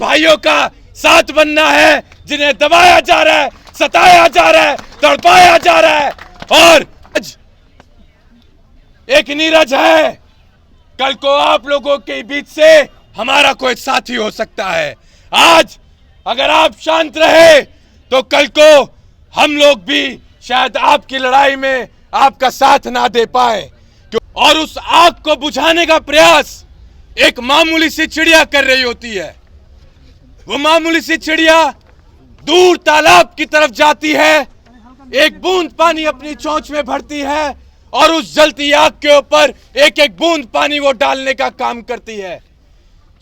भाइयों का साथ बनना है जिन्हें दबाया जा रहा है, सताया जा रहा है, तड़पाया जा रहा है। और आज एक नीरज है, कल को आप लोगों के बीच से हमारा कोई साथी हो सकता है। आज अगर आप शांत रहे तो कल को हम लोग भी शायद आपकी लड़ाई में आपका साथ ना दे पाए। और उस आग को बुझाने का प्रयास एक मामूली सी चिड़िया कर रही होती है। वो मामूली सी चिड़िया दूर तालाब की तरफ जाती है, एक बूंद पानी अपनी चोंच में भरती है और उस जलती आग के ऊपर एक एक बूंद पानी वो डालने का काम करती है।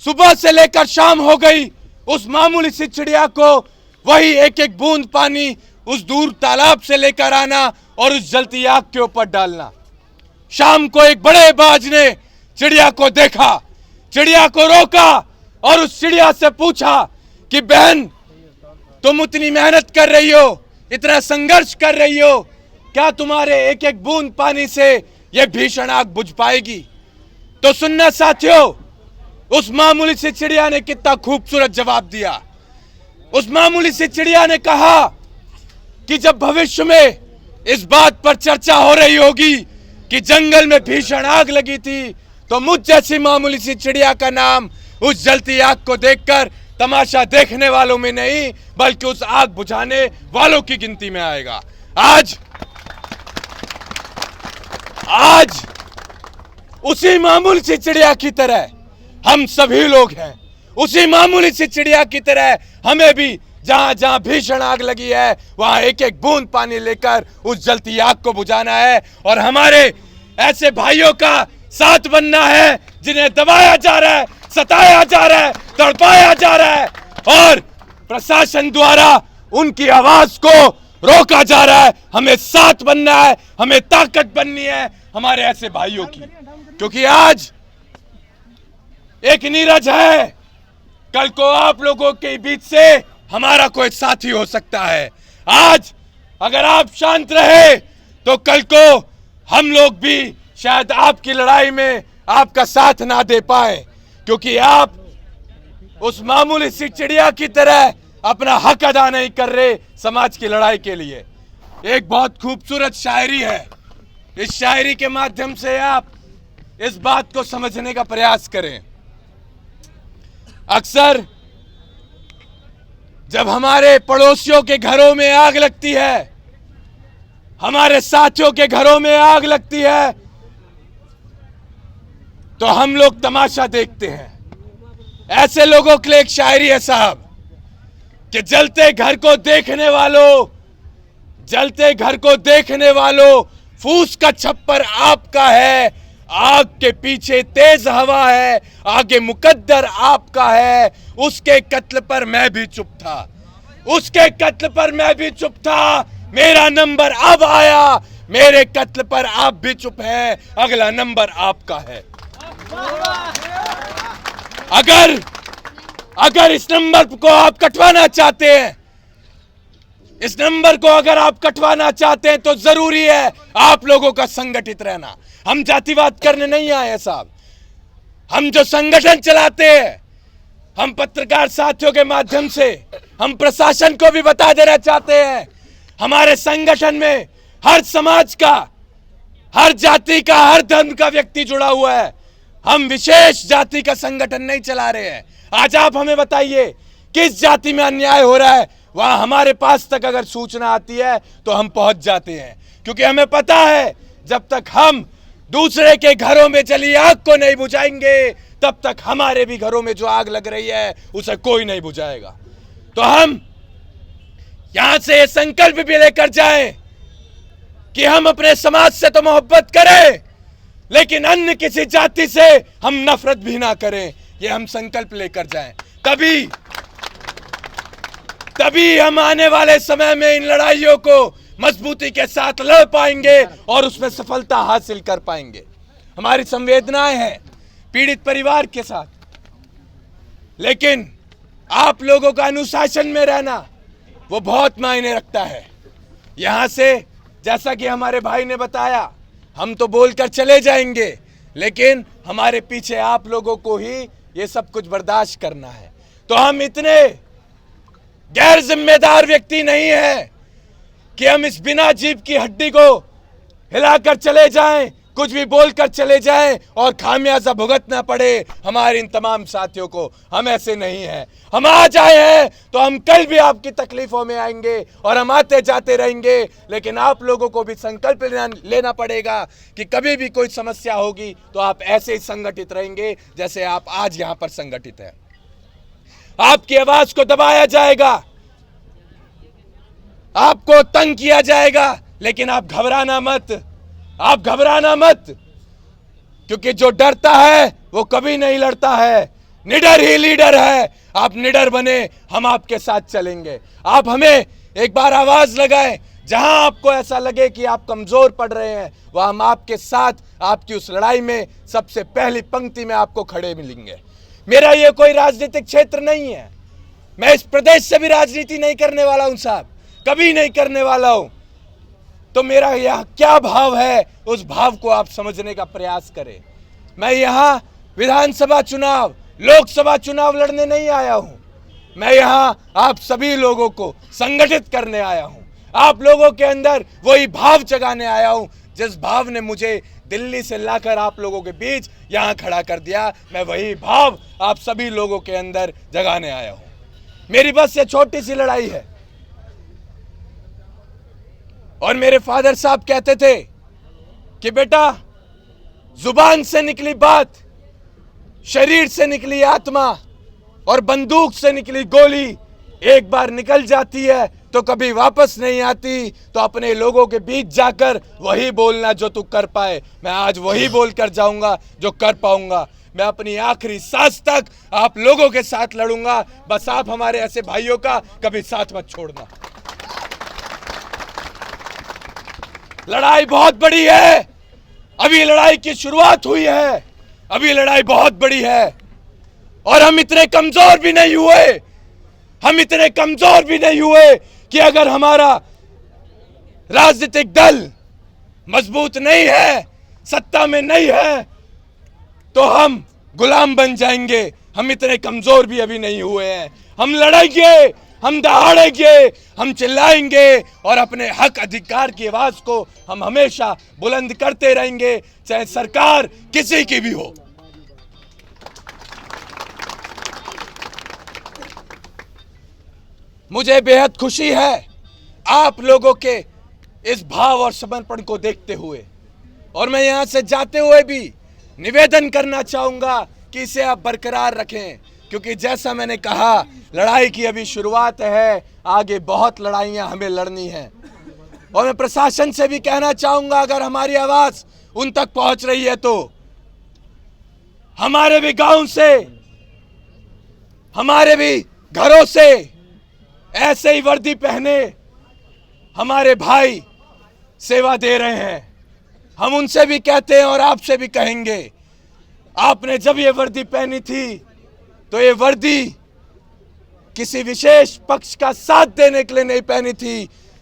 सुबह से लेकर शाम हो गई, उस मामूली सी चिड़िया को वही एक एक बूंद पानी उस दूर तालाब से लेकर आना और उस जलती आग के ऊपर डालना। शाम को एक बड़े बाज ने चिड़िया को देखा, चिड़िया को रोका और उस चिड़िया से पूछा कि बहन, तुम इतनी मेहनत कर रही हो, इतना संघर्ष कर रही हो, क्या तुम्हारे एक एक बूंद पानी से यह भीषण आग बुझ पाएगी? तो सुनना साथियों, उस मामूली सी चिड़िया ने कितना खूबसूरत जवाब दिया। उस मामूली सी चिड़िया ने कहा कि जब भविष्य में इस बात पर चर्चा हो रही होगी कि जंगल में भीषण आग लगी थी, तो मुझ जैसी मामूली सी चिड़िया का नाम उस जलती आग को देखकर तमाशा देखने वालों में नहीं बल्कि उस आग बुझाने वालों की गिनती में आएगा। आज उसी मामूली सी चिड़िया की तरह हम सभी लोग हैं। उसी मामूली सी चिड़िया की तरह हमें भी जहां जहां भीषण आग लगी है वहां एक एक बूंद पानी लेकर उस जलती आग को बुझाना है। और हमारे ऐसे भाइयों का साथ बनना है जिन्हें दबाया जा रहा है, सताया जा रहा है, तड़पाया जा रहा है और प्रशासन द्वारा उनकी आवाज को रोका जा रहा है। हमें साथ बनना है, हमें ताकत बननी है हमारे ऐसे भाइयों की, क्योंकि आज एक नीरज है, कल को आप लोगों के बीच से हमारा कोई साथी हो सकता है। आज अगर आप शांत रहे तो कल को हम लोग भी शायद आपकी लड़ाई में आपका साथ ना दे पाए, क्योंकि आप उस मामूली सी चिड़िया की तरह अपना हक अदा नहीं कर रहे समाज की लड़ाई के लिए। एक बहुत खूबसूरत शायरी है, इस शायरी के माध्यम से आप इस बात को समझने का प्रयास करें। अक्सर जब हमारे पड़ोसियों के घरों में आग लगती है, हमारे साथियों के घरों में आग लगती है, तो हम लोग तमाशा देखते हैं। ऐसे लोगों के लिए एक शायरी है साहब कि जलते घर को देखने वालों फूस का छप्पर आपका है, आग के पीछे तेज हवा है, आगे मुकद्दर आपका है। उसके कत्ल पर मैं भी चुप था, मेरा नंबर अब आया, मेरे कत्ल पर आप भी चुप हैं, अगला नंबर आपका है। अगर इस नंबर को आप कटवाना चाहते हैं, इस नंबर को अगर आप कटवाना चाहते हैं तो जरूरी है आप लोगों का संगठित रहना। हम जातिवाद करने नहीं आए हैं साहब, हम जो संगठन चलाते हैं, हम पत्रकार साथियों के माध्यम से हम प्रशासन को भी बता देना चाहते हैं, हमारे संगठन में हर समाज का, हर जाति का, हर धर्म का व्यक्ति जुड़ा हुआ है। हम विशेष जाति का संगठन नहीं चला रहे हैं। आज आप हमें बताइए किस जाति में अन्याय हो रहा है, वहां हमारे पास तक अगर सूचना आती है तो हम पहुंच जाते हैं, क्योंकि हमें पता है जब तक हम दूसरे के घरों में जली आग को नहीं बुझाएंगे तब तक हमारे भी घरों में जो आग लग रही है उसे कोई नहीं बुझाएगा। तो हम यहां से ये संकल्प भी लेकर जाएं कि हम अपने समाज से तो मोहब्बत करें, लेकिन अन्य किसी जाति से हम नफरत भी ना करें। ये हम संकल्प लेकर जाएं, तभी हम आने वाले समय में इन लड़ाइयों को मजबूती के साथ लड़ पाएंगे और उसमें सफलता हासिल कर पाएंगे। हमारी संवेदनाएं हैं पीड़ित परिवार के साथ, लेकिन आप लोगों का अनुशासन में रहना वो बहुत मायने रखता है। यहां से जैसा कि हमारे भाई ने बताया, हम तो बोलकर चले जाएंगे, लेकिन हमारे पीछे आप लोगों को ही ये सब कुछ बर्दाश्त करना है। तो हम इतने गैर जिम्मेदार व्यक्ति नहीं है कि हम इस बिना जीभ की हड्डी को हिलाकर चले जाएं, कुछ भी बोलकर चले जाएं और खामियाजा भुगतना पड़े हमारे इन तमाम साथियों को। हम ऐसे नहीं हैं। हम आज आए हैं तो हम कल भी आपकी तकलीफों में आएंगे और हम आते जाते रहेंगे, लेकिन आप लोगों को भी संकल्प लेना पड़ेगा कि कभी भी कोई समस्या होगी तो आप ऐसे ही संगठित रहेंगे जैसे आप आज यहां पर संगठित हैं। आपकी आवाज को दबाया जाएगा, आपको तंग किया जाएगा, लेकिन आप घबराना मत, आप घबराना मत, क्योंकि जो डरता है वो कभी नहीं लड़ता है। निडर ही लीडर है। आप निडर बने, हम आपके साथ चलेंगे। आप हमें एक बार आवाज लगाएं, जहां आपको ऐसा लगे कि आप कमजोर पड़ रहे हैं, वह हम आपके साथ आपकी उस लड़ाई में सबसे पहली पंक्ति में आपको खड़े मिलेंगे। मेरा ये कोई राजनीतिक क्षेत्र नहीं है। मैं इस प्रदेश से भी राजनीति नहीं करने वाला हूं साहब, कभी नहीं करने वाला हूं। तो मेरा यह क्या भाव है, उस भाव को आप समझने का प्रयास करें। मैं यहां विधानसभा चुनाव, लोकसभा चुनाव लड़ने नहीं आया हूं। मैं यहां आप सभी लोगों को संगठित करने आया हूं। आप लोगों के अंदर वही भाव जगाने आया हूं जिस भाव ने मुझे दिल्ली से लाकर आप लोगों के बीच यहां खड़ा कर दिया। मैं वही भाव आप सभी लोगों के अंदर जगाने आया हूं। मेरी बस ये छोटी सी लड़ाई है। और मेरे फादर साहब कहते थे कि बेटा, जुबान से निकली बात, शरीर से निकली आत्मा और बंदूक से निकली गोली एक बार निकल जाती है तो कभी वापस नहीं आती। तो अपने लोगों के बीच जाकर वही बोलना जो तू कर पाए। मैं आज वही बोलकर जाऊंगा जो कर पाऊंगा। मैं अपनी आखिरी सांस तक आप लोगों के साथ लड़ूंगा। बस आप हमारे ऐसे भाइयों का कभी साथ मत छोड़ना। लड़ाई बहुत बड़ी है, अभी लड़ाई की शुरुआत हुई है, अभी लड़ाई बहुत बड़ी है। और हम इतने कमजोर भी नहीं हुए, हम इतने कमजोर भी नहीं हुए कि अगर हमारा राजनीतिक दल मजबूत नहीं है, सत्ता में नहीं है, तो हम गुलाम बन जाएंगे। हम इतने कमजोर भी अभी नहीं हुए हैं। हम लड़ेंगे, हम दहाड़ेंगे, हम चिल्लाएंगे और अपने हक अधिकार की आवाज को हम हमेशा बुलंद करते रहेंगे, चाहे सरकार किसी की भी हो। मुझे बेहद खुशी है आप लोगों के इस भाव और समर्पण को देखते हुए, और मैं यहां से जाते हुए भी निवेदन करना चाहूंगा कि इसे आप बरकरार रखें, क्योंकि जैसा मैंने कहा, लड़ाई की अभी शुरुआत है, आगे बहुत लड़ाइयां हमें लड़नी है। और मैं प्रशासन से भी कहना चाहूंगा, अगर हमारी आवाज उन तक पहुंच रही है तो हमारे भी गांव से, हमारे भी घरों से ऐसे ही वर्दी पहने हमारे भाई सेवा दे रहे हैं। हम उनसे भी कहते हैं और आपसे भी कहेंगे, आपने जब ये वर्दी पहनी थी तो ये वर्दी किसी विशेष पक्ष का साथ देने के लिए नहीं पहनी थी।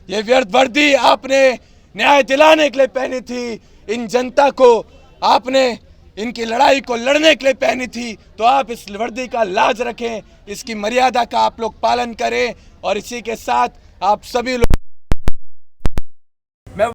ये वर्दी आपने न्याय दिलाने के लिए पहनी थी। इन जनता को आपने इनकी लड़ाई को लड़ने के लिए पहनी थी। तो आप इस वर्दी का लाज रखें, इसकी मर्यादा का आप लोग पालन करें। और इसी के साथ आप सभी लोग